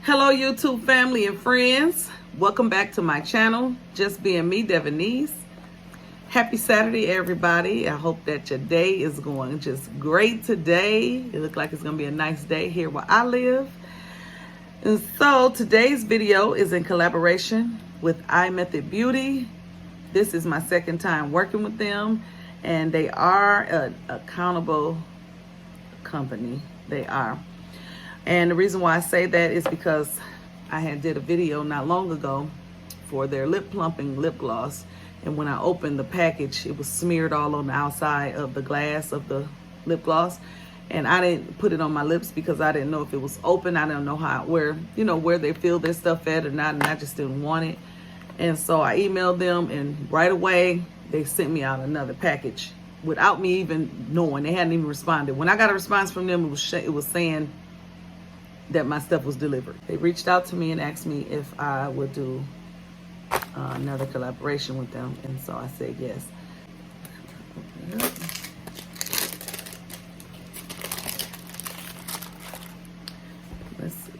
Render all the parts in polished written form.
Hello YouTube family and friends, welcome back to my channel, Just Being Me, Devonese. Happy Saturday everybody. I hope that your day is going just great today. It looks like it's gonna be a nice day here where I live. And so today's video is in collaboration with iMETHOD Beauty. This is my second time working with them, and they are an accountable company. They are. And the reason why I say that is because I had did a video not long ago for their lip plumping lip gloss, and when I opened the package, it was smeared all on the outside of the glass of the lip gloss, and I didn't put it on my lips because I didn't know if it was open. I don't know where they fill their stuff at or not, and I just didn't want it. And so I emailed them, and right away they sent me out another package without me even knowing. They hadn't even responded. When I got a response from them, it was saying that my stuff was delivered. They reached out to me and asked me if I would do another collaboration with them, and so I said yes.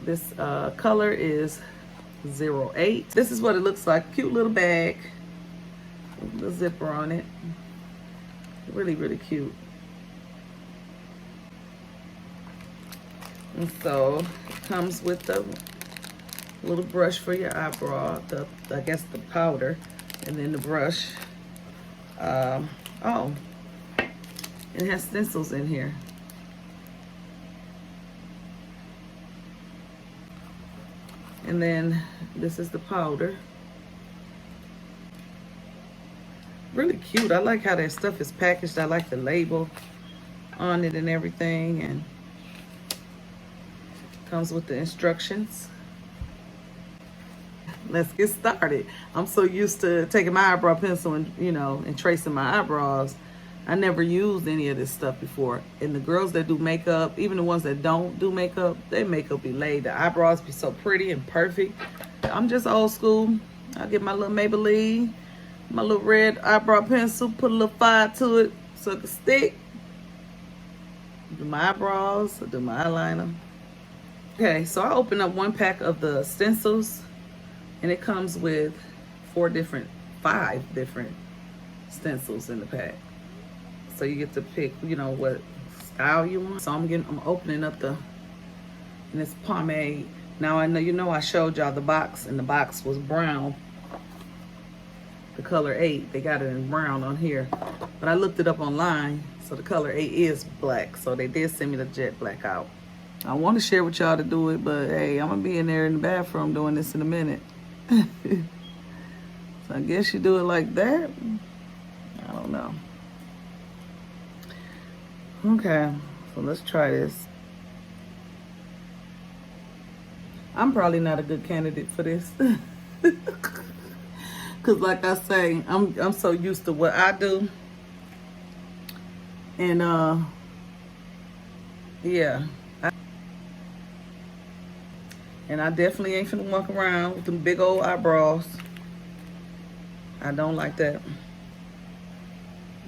This color is 08. This is what it looks like. Cute little bag with a zipper on it. Really, really cute. And so it comes with the little brush for your eyebrow, I guess the powder, and then the brush. Oh, it has stencils in here. And then this is the powder. Really cute. I like how their stuff is packaged. I like the label on it and everything, and comes with the instructions. Let's get started. I'm so used to taking my eyebrow pencil and and tracing my eyebrows. I never used any of this stuff before. And the girls that do makeup, even the ones that don't do makeup, their makeup be laid. The eyebrows be so pretty and perfect. I'm just old school. I'll get my little Maybelline, my little red eyebrow pencil, put a little fire to it so it can stick. Do my eyebrows, do my eyeliner. Okay, so I opened up one pack of the stencils, and it comes with 5 different stencils in the pack. So you get to pick, what style you want. So I'm opening up and it's pomade. Now I know, I showed y'all the box, and the box was brown. The color 8, they got it in brown on here. But I looked it up online, so the color 8 is black. So they did send me the jet black out. I want to share with y'all to do it, but hey, I'm gonna be in there in the bathroom doing this in a minute. So I guess you do it like that. I don't know. Okay, so let's try this. I'm probably not a good candidate for this. Cause like I say, I'm so used to what I do. And yeah. And I definitely ain't finna walk around with them big old eyebrows. I don't like that.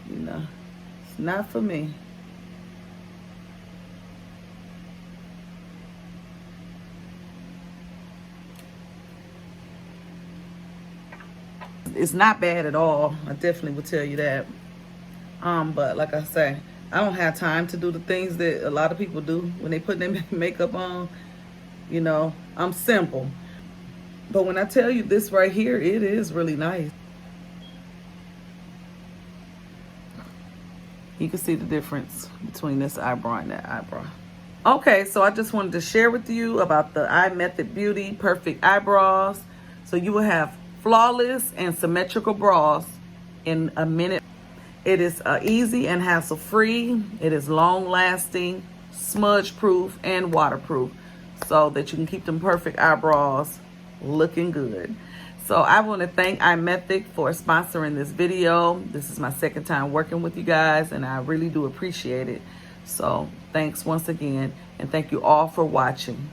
It's not for me. It's not bad at all. I definitely would tell you that. But like I say, I don't have time to do the things that a lot of people do when they put their makeup on. I'm simple. But when I tell you this right here, it is really nice. You can see the difference between this eyebrow and that eyebrow. Okay, so I just wanted to share with you about the iMETHOD Beauty Perfect Eyebrows. So you will have flawless and symmetrical brows in a minute. It is easy and hassle-free. It is long-lasting, smudge-proof, and waterproof, so that you can keep them perfect eyebrows looking good. So I want to thank iMETHOD for sponsoring this video. This is my second time working with you guys, and I really do appreciate it. So thanks once again, and thank you all for watching.